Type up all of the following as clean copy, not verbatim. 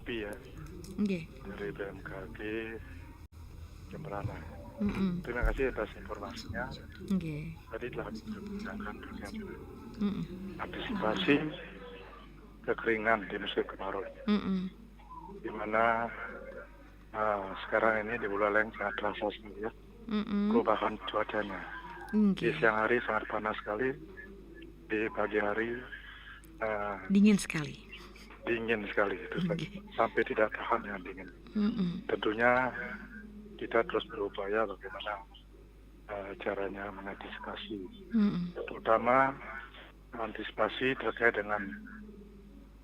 Kopi ya Nggih. dari BMKG Jemberana. Mm-mm. Terima kasih atas informasinya. Nggih. Tadi telah diberitakan terkait dengan Mm-mm. antisipasi kekeringan di musim kemarau, Mm-mm. di mana sekarang ini di Buleleng sangat terasa sekali ya Mm-mm. perubahan cuacanya. Di Nggih. siang hari sangat panas sekali, di pagi hari Dingin sekali. dingin sekali, itu Nggih. sampai tidak tahan dengan dingin. Mm-mm. Tentunya kita terus berupaya bagaimana caranya mengantisipasi, Mm-mm. terutama antisipasi terkait dengan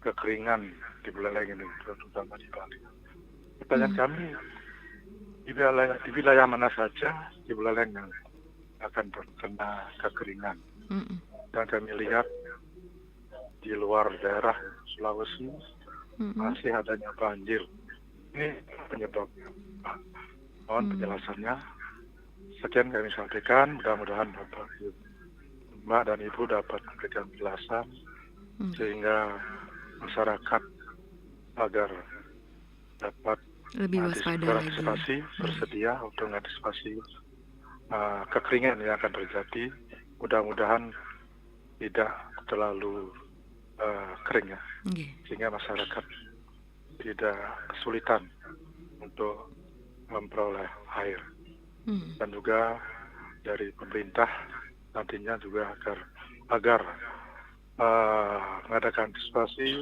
kekeringan di Buleleng ini, terutama di Bali. Pertanyaan kami, di wilayah mana saja di Buleleng yang akan terkena kekeringan? Mm-mm. Dan kami lihat di luar daerah Sulawesi Mm-mm. masih adanya banjir. Ini penyebabnya. Mohon penjelasannya. Sekian kami sampaikan. Mudah-mudahan Bapak, Mbak dan Ibu dapat memberikan penjelasan sehingga masyarakat agar dapat Lebih waspada lagi. berantisipasi, bersedia untuk mengantisipasi kekeringan yang akan terjadi. Mudah-mudahan tidak terlalu kering ya, Nggih. sehingga masyarakat tidak kesulitan untuk memperoleh air. Dan juga dari pemerintah nantinya juga agar mengadakan antisipasi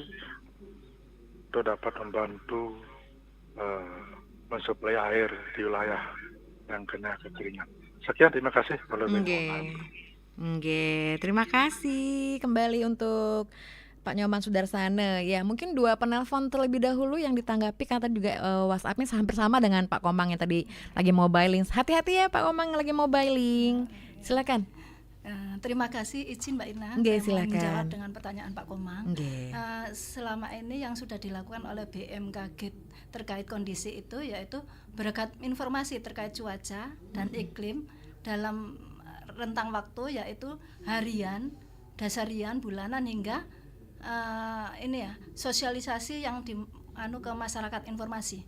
untuk dapat membantu mensuplai air di wilayah yang kena kekeringan. Sekian, terima kasih. Nggih. Terima kasih kembali untuk Pak Nyoman Sudarsana. Ya, mungkin 2 penelpon terlebih dahulu yang ditanggapi, karena tadi juga WhatsApp-nya hampir sama dengan Pak Komang yang tadi lagi mobiling. Hati-hati ya Pak Komang lagi mobiling. Silakan. Terima kasih, izin Mbak Ina. Nggih, Saya mau silakan. menjawab dengan pertanyaan Pak Komang. Nggih. Selama ini yang sudah dilakukan oleh BMKG terkait kondisi itu yaitu beragam informasi terkait cuaca dan iklim dalam rentang waktu yaitu harian, dasarian, bulanan hingga sosialisasi yang ke masyarakat informasi.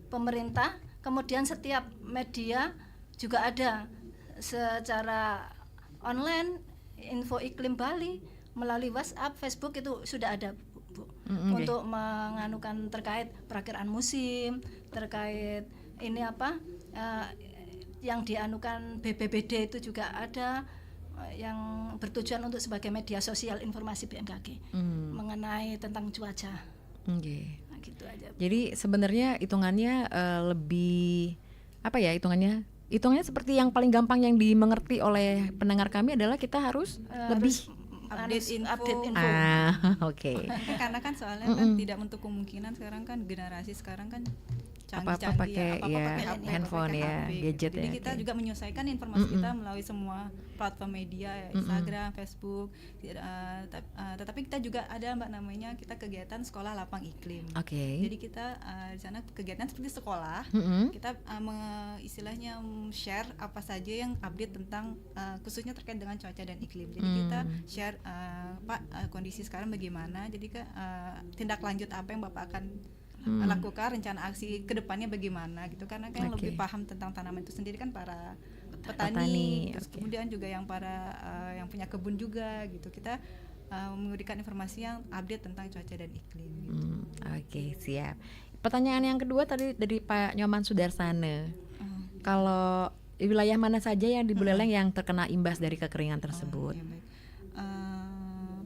Pemerintah, kemudian setiap media juga ada secara online info iklim Bali melalui WhatsApp, Facebook itu sudah ada, Bu. Untuk menganukan terkait perakiraan musim, terkait yang dianukan BPBD itu juga ada yang bertujuan untuk sebagai media sosial informasi BMKG mengenai tentang cuaca. Nggih. Nah, gitu aja. Jadi sebenarnya hitungannya lebih hitungannya seperti yang paling gampang yang dimengerti oleh pendengar kami adalah kita harus lebih update info. Oke. Karena kan soalnya kan tidak untuk kemungkinan sekarang kan generasi sekarang kan apa-apa pakai handphone ya, gadget. Jadi kita juga menyesuaikan informasi kita melalui semua platform media, Instagram, Facebook. Tetapi kita juga ada kita kegiatan sekolah lapang iklim. Jadi kita di sana kegiatan seperti sekolah. Kita istilahnya share apa saja yang update tentang khususnya terkait dengan cuaca dan iklim. Jadi kita share Pak kondisi sekarang bagaimana. Jadi tindak lanjut apa yang Bapak akan lakukan, rencana aksi kedepannya bagaimana gitu, karena kan lebih paham tentang tanaman itu sendiri kan para petani. Terus kemudian juga yang para yang punya kebun juga gitu, kita memberikan informasi yang update tentang cuaca dan iklim gitu. Oke, siap. Pertanyaan yang kedua tadi dari Pak Nyoman Sudarsana, kalau di wilayah mana saja yang di Buleleng yang terkena imbas dari kekeringan tersebut?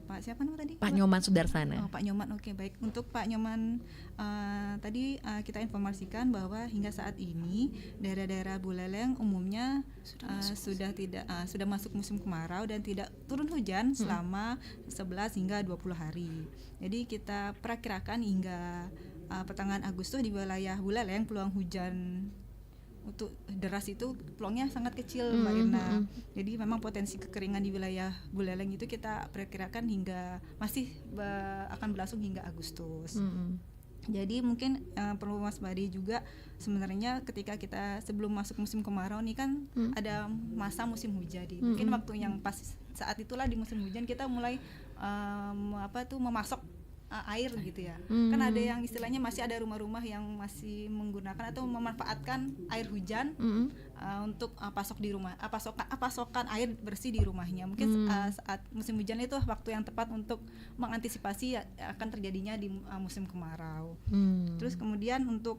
Pak siapa nama tadi? Pak Nyoman Sudarsana. Pak Nyoman, oke, baik. Untuk Pak Nyoman, tadi kita informasikan bahwa hingga saat ini daerah-daerah Buleleng umumnya sudah masuk musim kemarau dan tidak turun hujan selama 11 hingga 20 hari. Jadi kita perakirakan hingga pertengahan Agustus di wilayah Buleleng peluang hujan untuk deras itu peluangnya sangat kecil, Mbak Irna. Jadi memang potensi kekeringan di wilayah Buleleng itu kita perkirakan hingga masih akan berlangsung hingga Agustus. Jadi mungkin perlu waspadai juga sebenarnya ketika kita sebelum masuk musim kemarau nih kan ada masa musim hujan. Mungkin waktu yang pas saat itulah di musim hujan kita mulai memasok air gitu ya. Kan ada yang istilahnya masih ada rumah-rumah yang masih menggunakan atau memanfaatkan air hujan untuk pasokan air bersih di rumahnya. Mungkin saat musim hujan itu waktu yang tepat untuk mengantisipasi akan terjadinya di musim kemarau. Terus kemudian untuk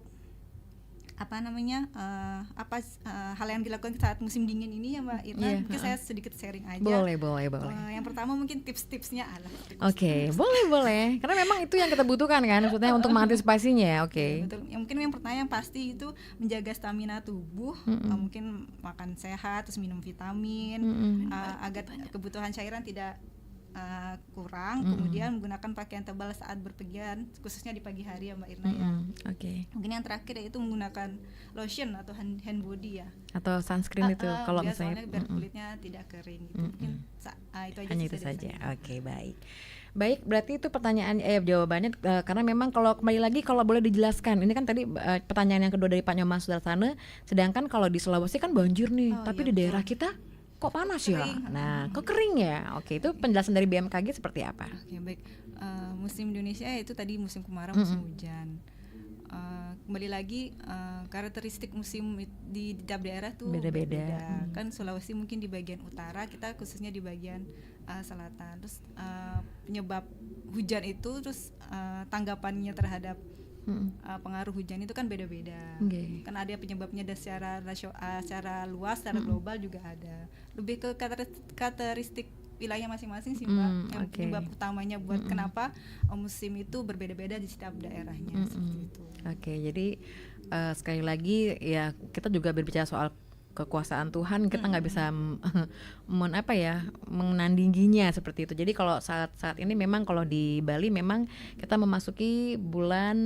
hal yang dilakukan saat musim dingin ini ya Mbak Irna, mungkin saya sedikit sharing aja. Boleh. Yang pertama mungkin tips-tipsnya adalah. Oke, boleh. Karena memang itu yang kita butuhkan kan, maksudnya untuk mengantisipasinya. Oke. Betul. Yang mungkin yang pertama yang pasti itu menjaga stamina tubuh, mungkin makan sehat, terus minum vitamin, agar kebutuhan cairan tidak kurang, kemudian menggunakan pakaian tebal saat berpergian, khususnya di pagi hari ya Mbak Irna ya. Mungkin yang terakhir yaitu menggunakan lotion atau hand body ya, atau sunscreen itu kalau misalnya biar kulitnya tidak kering gitu. Mungkin itu aja. Hanya itu saja. Oke, baik, berarti itu pertanyaan jawabannya karena memang kalau kembali lagi kalau boleh dijelaskan, ini kan tadi pertanyaan yang kedua dari Pak Nyoman Sudarsana, sedangkan kalau di Sulawesi kan banjir nih, tapi di daerah kita kok panas ya? Nah, kok kering ya? Oke, itu penjelasan dari BMKG seperti apa? Oke, baik. Musim Indonesia itu tadi musim kemarau, musim hujan. Kembali lagi karakteristik musim di tiap daerah tuh beda-beda. Kan Sulawesi mungkin di bagian utara, kita khususnya di bagian selatan. Terus penyebab hujan itu, terus tanggapannya terhadap pengaruh hujan itu kan beda-beda. Kan ada penyebabnya secara luas, secara global juga ada. Lebih ke karakteristik wilayah masing-masing sih Mbak. Yang penyebab utamanya buat kenapa musim itu berbeda-beda di setiap daerahnya seperti itu. Oke, jadi sekali lagi ya kita juga berbicara soal kekuasaan Tuhan, kita nggak bisa menandinginya seperti itu. Jadi kalau saat ini memang kalau di Bali memang kita memasuki bulan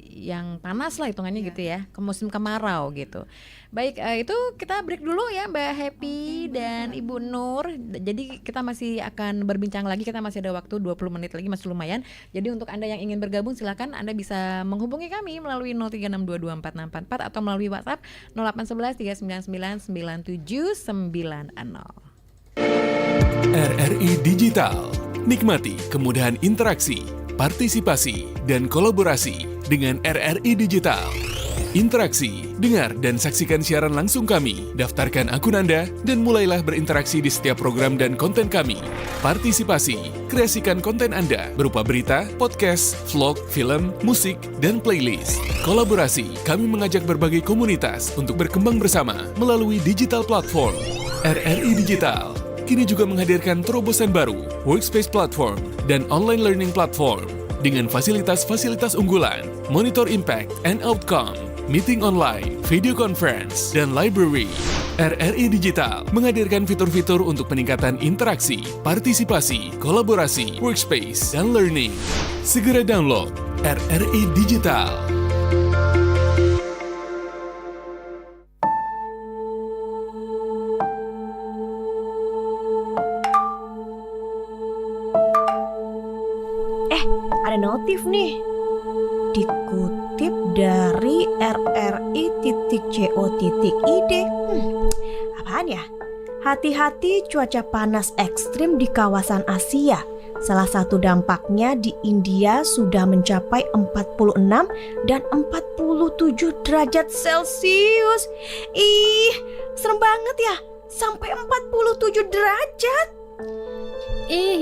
yang panas lah hitungannya gitu ya, ke musim kemarau gitu. Baik, itu kita break dulu ya Mbak Happy dan Ibu Nur. Jadi kita masih akan berbincang lagi, kita masih ada waktu 20 menit lagi, masih lumayan. Jadi untuk Anda yang ingin bergabung silakan Anda bisa menghubungi kami melalui 0362246644 atau melalui WhatsApp 0811399970. RRI Digital. Nikmati kemudahan interaksi, partisipasi, dan kolaborasi dengan RRI Digital. Interaksi, dengar dan saksikan siaran langsung kami, daftarkan akun Anda, dan mulailah berinteraksi di setiap program dan konten kami. Partisipasi, kreasikan konten Anda berupa berita, podcast, vlog, film, musik, dan playlist. Kolaborasi, kami mengajak berbagai komunitas untuk berkembang bersama melalui digital platform. RRI Digital kini juga menghadirkan terobosan baru, workspace platform, dan online learning platform dengan fasilitas-fasilitas unggulan, monitor impact and outcome, meeting online, video conference, dan library. RRI Digital menghadirkan fitur-fitur untuk peningkatan interaksi, partisipasi, kolaborasi, workspace, dan learning. Segera download RRI Digital. Ada notif nih. Dikutip dari rri.co.id. Apaan ya? Hati-hati cuaca panas ekstrim di kawasan Asia. Salah satu dampaknya di India sudah mencapai 46 dan 47 derajat Celcius. Ih, serem banget ya. Sampai 47 derajat.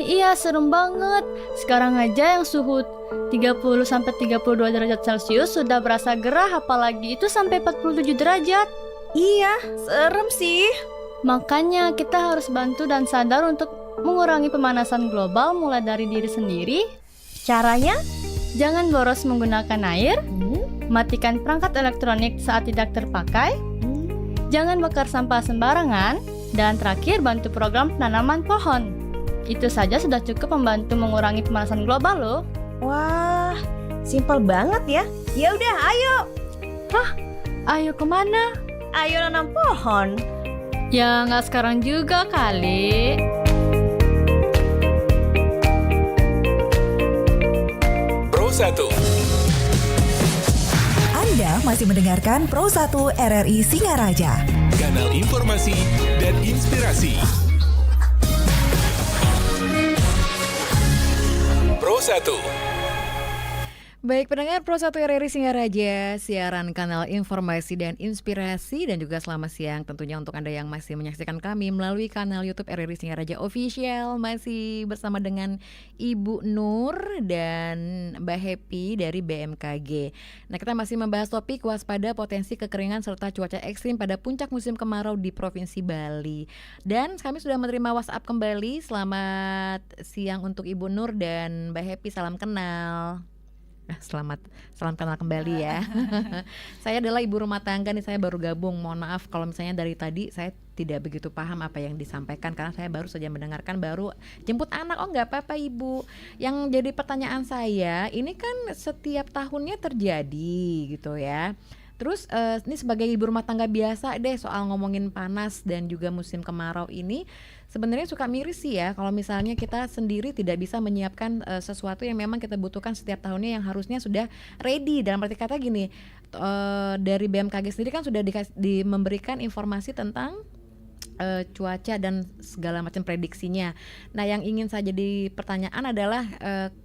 Iya serem banget. Sekarang aja yang suhu 30-32 derajat Celcius sudah berasa gerah, apalagi itu sampai 47 derajat. Iya, serem sih. Makanya kita harus bantu dan sadar untuk mengurangi pemanasan global mulai dari diri sendiri. Caranya? Jangan boros menggunakan air, matikan perangkat elektronik saat tidak terpakai, jangan bakar sampah sembarangan, dan terakhir bantu program penanaman pohon. Itu saja sudah cukup membantu mengurangi pemanasan global loh. Wah, simpel banget ya. Ya udah, ayo. Hah? Ayo kemana? Ayo nanam pohon. Ya nggak sekarang juga kali. Pro 1. Anda masih mendengarkan Pro 1 RRI Singaraja. Kanal informasi dan inspirasi. Pro 1. Baik pendengar Pro 1 RRI Singaraja, siaran kanal informasi dan inspirasi, dan juga selamat siang tentunya untuk Anda yang masih menyaksikan kami melalui kanal YouTube RRI Singaraja Official. Masih bersama dengan Ibu Nur dan Mbak Happy dari BMKG. Nah, kita masih membahas topik waspada potensi kekeringan serta cuaca ekstrim pada puncak musim kemarau di Provinsi Bali. Dan kami sudah menerima WhatsApp kembali. Selamat siang untuk Ibu Nur dan Mbak Happy, salam kenal. Nah, salam kenal kembali ya. Saya adalah ibu rumah tangga nih, saya baru gabung. Mohon maaf kalau misalnya dari tadi saya tidak begitu paham apa yang disampaikan karena saya baru saja mendengarkan, baru jemput anak. Oh, nggak apa-apa Ibu. Yang jadi pertanyaan saya, ini kan setiap tahunnya terjadi gitu ya. Terus ini sebagai ibu rumah tangga biasa deh, soal ngomongin panas dan juga musim kemarau ini sebenarnya suka miris sih ya kalau misalnya kita sendiri tidak bisa menyiapkan sesuatu yang memang kita butuhkan setiap tahunnya yang harusnya sudah ready. Dalam arti kata gini, dari BMKG sendiri kan sudah memberikan informasi tentang cuaca dan segala macam prediksinya. Nah, yang ingin saya jadi pertanyaan adalah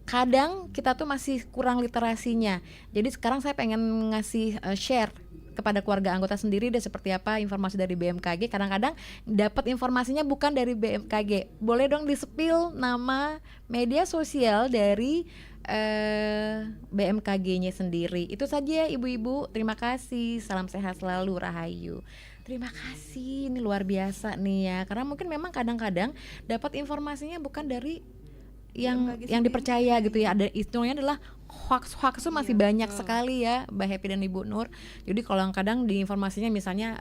kadang kita tuh masih kurang literasinya. Jadi sekarang saya pengen ngasih share kepada keluarga anggota sendiri deh seperti apa informasi dari BMKG. Kadang-kadang dapat informasinya bukan dari BMKG. Boleh dong di-spill nama media sosial dari BMKG-nya sendiri. Itu saja ibu-ibu. Terima kasih. Salam sehat selalu, Rahayu. Terima kasih, ini luar biasa nih ya. Karena mungkin memang kadang-kadang dapat informasinya bukan dari yang dipercaya gitu ya. Ada istilahnya adalah hoax itu masih banyak sekali ya, Mbak Happy dan Ibu Nur. Jadi kalau kadang di informasinya misalnya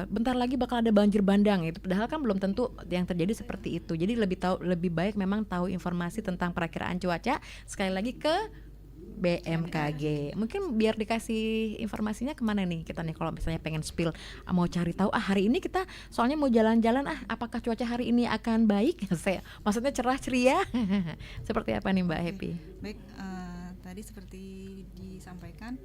bentar lagi bakal ada banjir bandang itu, padahal kan belum tentu yang terjadi seperti itu. Jadi lebih baik memang tahu informasi tentang perakiraan cuaca sekali lagi ke BMKG. Mungkin biar dikasih informasinya kemana nih kita nih kalau misalnya pengen spill, mau cari tahu hari ini kita soalnya mau jalan-jalan, apakah cuaca hari ini akan baik? Maksudnya cerah ceria. Seperti apa nih Mbak Happy? Baik, tadi seperti disampaikan,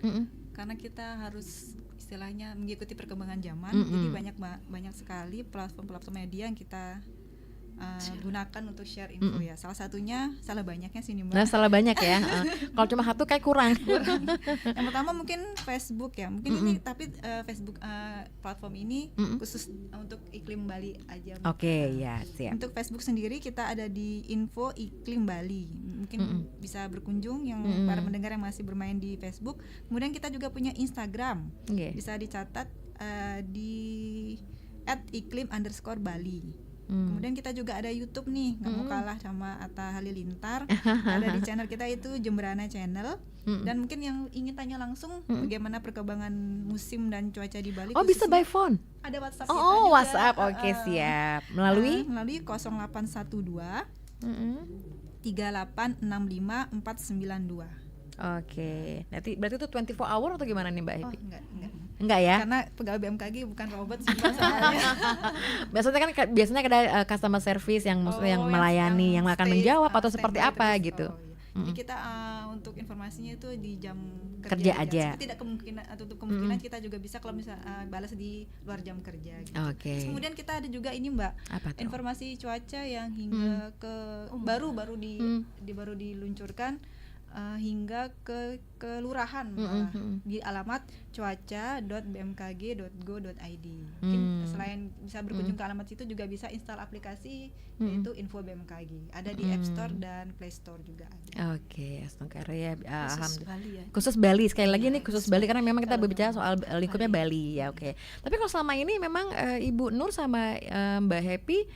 karena kita harus istilahnya mengikuti perkembangan zaman, jadi banyak sekali platform media yang kita gunakan untuk share info ya. Salah satunya, salah banyaknya sih nih Mbak. Nah, salah banyak ya. Kalau cuma satu kayak kurang. Yang pertama mungkin Facebook ya. Mungkin ini tapi Facebook platform ini khusus untuk iklim Bali aja. Oke, ya, siap. Untuk Facebook sendiri kita ada di Info Iklim Bali. Mungkin bisa berkunjung yang para pendengar yang masih bermain di Facebook. Kemudian kita juga punya Instagram. Bisa dicatat di @iklim_Bali. Kemudian kita juga ada YouTube nih, nggak mau kalah sama Atta Halilintar. Ada di channel kita itu Jemberana Channel. Dan mungkin yang ingin tanya langsung bagaimana perkembangan musim dan cuaca di Bali. Oh, bisa by phone? Ada WhatsApp. Oh, WhatsApp. Oke, siap. Melalui 0812 3865 492. Oke. Berarti itu 24 hour atau gimana nih Mbak Happy? Enggak ya? Karena pegawai BMKG bukan robot sih soalnya. biasanya ada customer service yang melayani, yang akan menjawab atau seperti apa terus, gitu. Jadi kita untuk informasinya itu di jam kerja aja. Tapi tidak kemungkinan kita juga bisa kalau balas di luar jam kerja gitu. Oke. Kemudian kita ada juga ini Mbak, informasi cuaca yang hingga ke baru diluncurkan hingga ke kelurahan di alamat cuaca.bmkg.go.id. Mungkin selain bisa berkunjung ke alamat situ juga bisa install aplikasi yaitu Info BMKG. Ada di App Store dan Play Store juga ada. Oke, astaga ya. Khusus Bali ya. Khusus Bali sekali lagi nih, khusus Bali karena memang kita berbicara soal lingkupnya Bali ya. Oke. Tapi kalau selama ini memang Ibu Nur sama Mbak Happy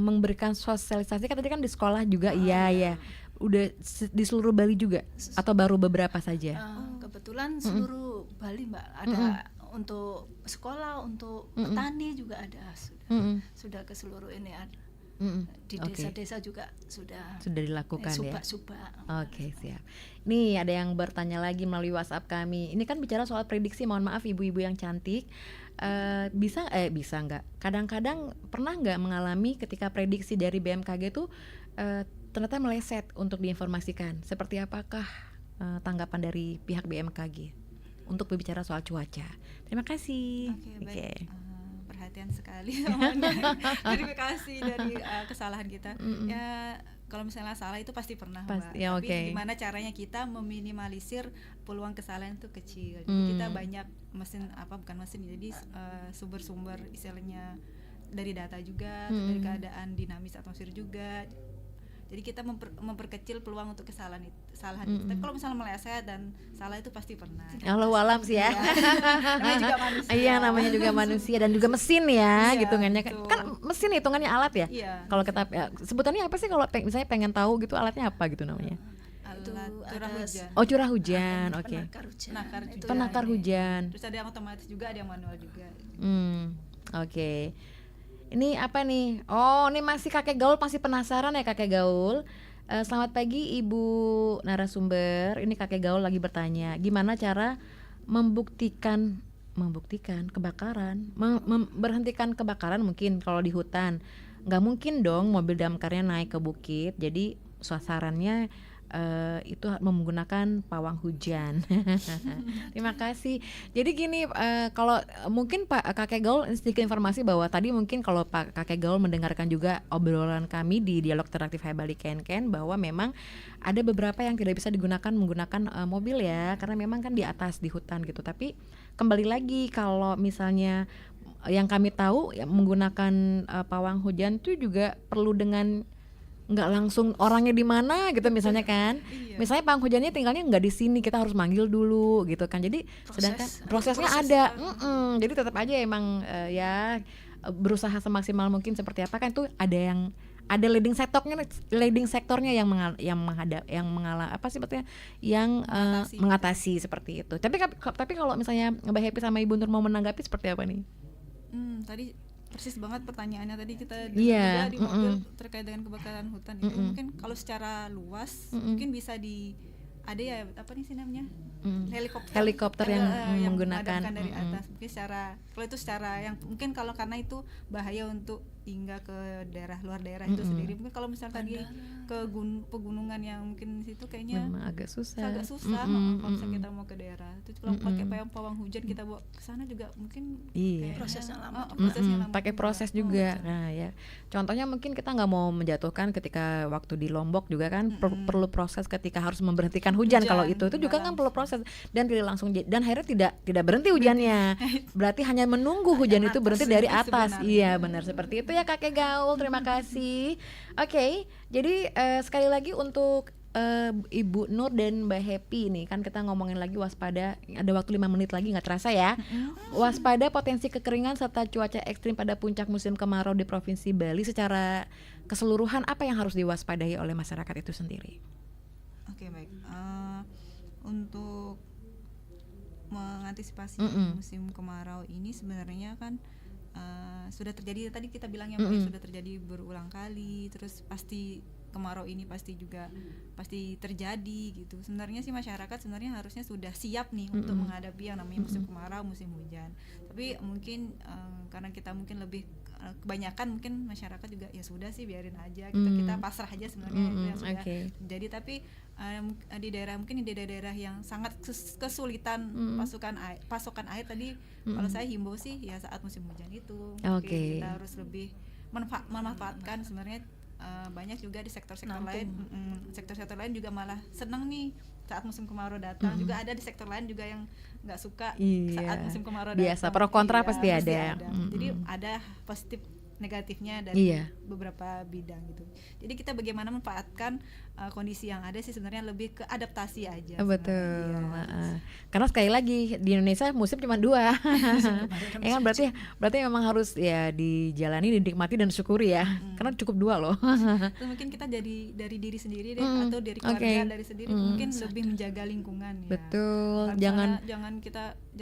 memberikan sosialisasi kan tadi kan di sekolah juga ya. Udah di seluruh Bali juga atau baru beberapa saja? Kebetulan seluruh Bali Mbak, ada untuk sekolah, untuk petani juga ada, sudah ke seluruh ini ada. Di desa-desa juga sudah dilakukan ya. Subak. Oke, siap. Nih ada yang bertanya lagi melalui WhatsApp kami. Ini kan bicara soal prediksi, mohon maaf ibu-ibu yang cantik. Bisa nggak? Kadang-kadang pernah nggak mengalami ketika prediksi dari BMKG tuh ternyata meleset untuk diinformasikan? Seperti apakah tanggapan dari pihak BMKG untuk berbicara soal cuaca? Terima kasih. Baik. Perhatian sekali. Verifikasi dari kesalahan kita. Ya kalau misalnya salah itu pasti pernah, Pasti, Mbak. ya, Tapi oke. gimana caranya kita meminimalisir peluang kesalahan itu kecil. Jadi Hmm. kita banyak bukan mesin, jadi sumber-sumber istilahnya dari data juga, atau dari keadaan dinamis atmosfer juga. Jadi kita memperkecil peluang untuk kesalahan itu. Tapi kalau misalnya meleset dan salah itu pasti pernah. Allahu alam sih ya. Namanya juga manusia. Iya, namanya juga manusia dan juga mesin ya, Iya, hitungannya kan. betul. Kan mesin hitungannya alat ya. Iya. Kalau kita sebutannya apa sih kalau misalnya pengen tahu gitu alatnya apa gitu namanya? Itu Alat curah ada hujan. Oh, curah hujan. Oke. Penakar hujan. Penakar Itu juga. Penakar ada. hujan. Terus ada yang otomatis juga, ada yang manual juga. Oke. Ini apa nih? Oh, ini masih kakek gaul, masih penasaran ya kakek gaul. Selamat pagi Ibu narasumber. Ini kakek gaul lagi bertanya, gimana cara membuktikan kebakaran, berhentikan kebakaran mungkin kalau di hutan. Nggak mungkin dong mobil damkarnya naik ke bukit. Jadi sasarannya itu menggunakan pawang hujan. Terima kasih. Jadi gini, kalau mungkin Pak Kakek Gaul sedikit informasi bahwa tadi mungkin kalau Pak Kakek Gaul mendengarkan juga obrolan kami di Dialog Interaktif Hebali Ken bahwa memang ada beberapa yang tidak bisa digunakan menggunakan mobil ya, karena memang kan di atas di hutan gitu. Tapi kembali lagi kalau misalnya yang kami tahu ya, menggunakan pawang hujan itu juga perlu dengan nggak langsung orangnya di mana gitu misalnya kan. Misalnya pawang hujannya tinggalnya nggak di sini, kita harus manggil dulu gitu kan. Jadi sedangkan prosesnya ada. Jadi tetap aja emang ya berusaha semaksimal mungkin seperti apa kan, itu ada leading sektornya yang mengatasi seperti itu. Tapi kalau misalnya Mbak Happy sama Ibu Nur mau menanggapi seperti apa nih? Tadi persis banget pertanyaannya tadi kita Iya, juga di mobil terkait dengan kebakaran hutan itu mungkin kalau secara luas mungkin bisa ada ya apa nih sih namanya helikopter yang menggunakan memadamkan dari atas. Mungkin kalau itu secara yang mungkin kalau karena itu bahaya untuk hingga ke luar daerah itu sendiri. Mungkin kalau misalnya tadi ke pegunungan yang mungkin situ kayaknya memang agak susah. Kalau misalnya kita mau ke daerah itu kalau pakai pawang hujan kita bawa ke sana juga mungkin prosesnya lama. Pakai proses juga. Nah ya, contohnya mungkin kita nggak mau menjatuhkan ketika waktu di Lombok juga kan perlu proses ketika harus memberhentikan hujan. Kalau itu juga kan perlu proses dan tidak langsung dan akhirnya tidak berhenti hujannya. Berarti hanya menunggu hujan itu berhenti dari atas. Iya benar seperti itu ya Kakek Gaul. Terima kasih. Oke, jadi sekali lagi untuk Ibu Nur dan Mbak Happy nih kan kita ngomongin lagi waspada, ada waktu 5 menit lagi nggak terasa ya. Waspada potensi kekeringan serta cuaca ekstrim pada puncak musim kemarau di Provinsi Bali, secara keseluruhan apa yang harus diwaspadai oleh masyarakat itu sendiri? Oke, baik. Untuk mengantisipasi musim kemarau ini sebenarnya kan sudah terjadi, tadi kita bilang ya sudah terjadi berulang kali, terus pasti kemarau ini pasti terjadi gitu. Sebenarnya sih masyarakat sebenarnya harusnya sudah siap nih untuk menghadapi yang namanya musim kemarau, musim hujan. Tapi mungkin karena kita mungkin lebih kebanyakan mungkin masyarakat juga ya sudah sih biarin aja gitu, kita pasrah aja sebenarnya itu yang sudah jadi. Tapi di daerah-daerah yang sangat kesulitan pasokan air tadi, kalau saya himbau sih ya saat musim hujan itu mungkin kita harus lebih memanfaatkan sebenarnya. Banyak juga di sektor-sektor lain juga malah senang nih saat musim kemarau datang. Juga ada di sektor lain juga yang nggak suka saat musim kemarau datang. Biasa pro kontra pasti ada. Jadi ada positif negatifnya dari beberapa bidang gitu. Jadi kita bagaimana memanfaatkan kondisi yang ada sih sebenarnya lebih ke adaptasi aja. Betul. Karena sekali lagi di Indonesia musim cuma 2. Ya kan berarti memang harus ya dijalani, dinikmati dan syukuri ya. Karena cukup 2 loh. Terus mungkin kita dari diri sendiri deh atau dari keluarga dari sendiri mungkin lebih menjaga lingkungan ya. Betul. Jangan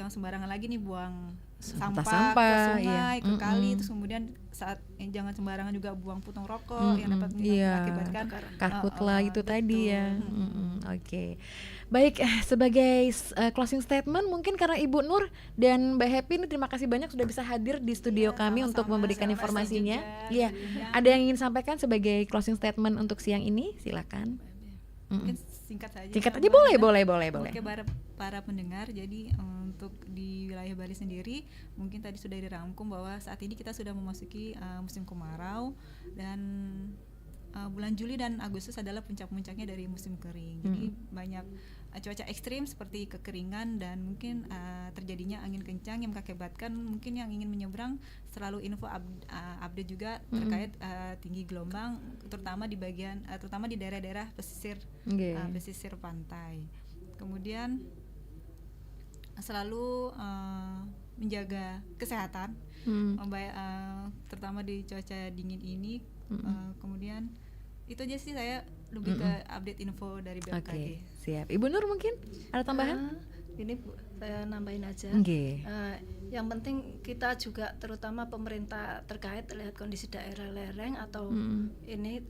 sembarangan lagi nih buang sampah ke sungai, ke kali, terus kemudian saat jangan sembarangan juga buang putung rokok yang dapat mengakibatkan karhut lah itu tadi ya. Oke. Baik, sebagai closing statement mungkin karena Ibu Nur dan Mbak Happy ini terima kasih banyak sudah bisa hadir di studio kami untuk memberikan informasinya. Iya. Ada yang ingin sampaikan sebagai closing statement untuk siang ini? Silakan. Mungkin singkat saja. Singkat aja boleh. Oke, para pendengar, jadi untuk di wilayah Bali sendiri mungkin tadi sudah dirangkum bahwa saat ini kita sudah memasuki musim kemarau dan bulan Juli dan Agustus adalah puncak-puncaknya dari musim kering. Jadi banyak cuaca ekstrim seperti kekeringan dan mungkin terjadinya angin kencang yang mengakibatkan mungkin yang ingin menyeberang selalu info update juga terkait tinggi gelombang, terutama di terutama di daerah-daerah pesisir pesisir pantai. Kemudian selalu menjaga kesehatan, terutama di cuaca dingin ini. Kemudian itu aja sih, saya lebih ke update info dari BMKG. Oke, siap. Ibu Nur mungkin ada tambahan? Ini Bu, saya nambahin aja. Oke. Yang penting kita juga terutama pemerintah terkait lihat kondisi daerah lereng atau ini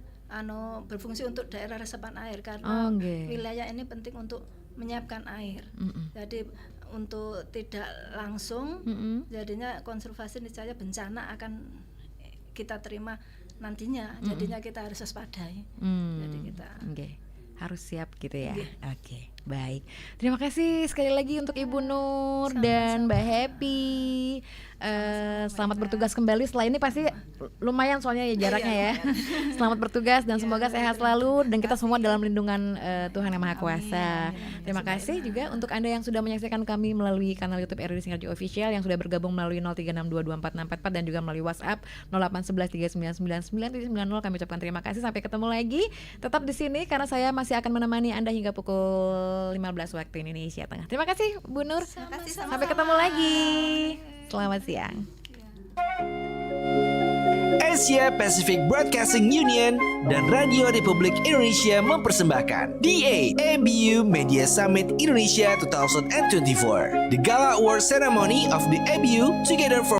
berfungsi untuk daerah resapan air karena wilayah ini penting untuk menyiapkan air. Jadi untuk tidak langsung jadinya konservasi niscaya bencana akan kita terima nantinya, jadinya kita harus waspadai. Jadi kita harus siap gitu ya. Oke, baik. Terima kasih sekali lagi untuk Ibu Nur dan Mbak Happy. Selamat bertugas kembali. Setelah ini pasti lumayan soalnya ya jaraknya ya. Selamat bertugas dan semoga sehat selalu dan kita semua dalam lindungan Tuhan Yang Maha Kuasa. Terima kasih juga untuk Anda yang sudah menyaksikan kami melalui kanal YouTube RRI Singarjo Official, yang sudah bergabung melalui 0362246444 dan juga melalui WhatsApp 0811399990. Kami ucapkan terima kasih. Sampai ketemu lagi. Tetap di sini karena saya masih akan menemani Anda hingga pukul 15 waktu Indonesia Tengah. Terima kasih Bu Nur. Sampai ketemu lagi. Selamat siang. Asia Pacific Broadcasting Union dan Radio Republik Indonesia mempersembahkan DA ABU Media Summit Indonesia 2024, the Gala Award Ceremony of the ABU Together for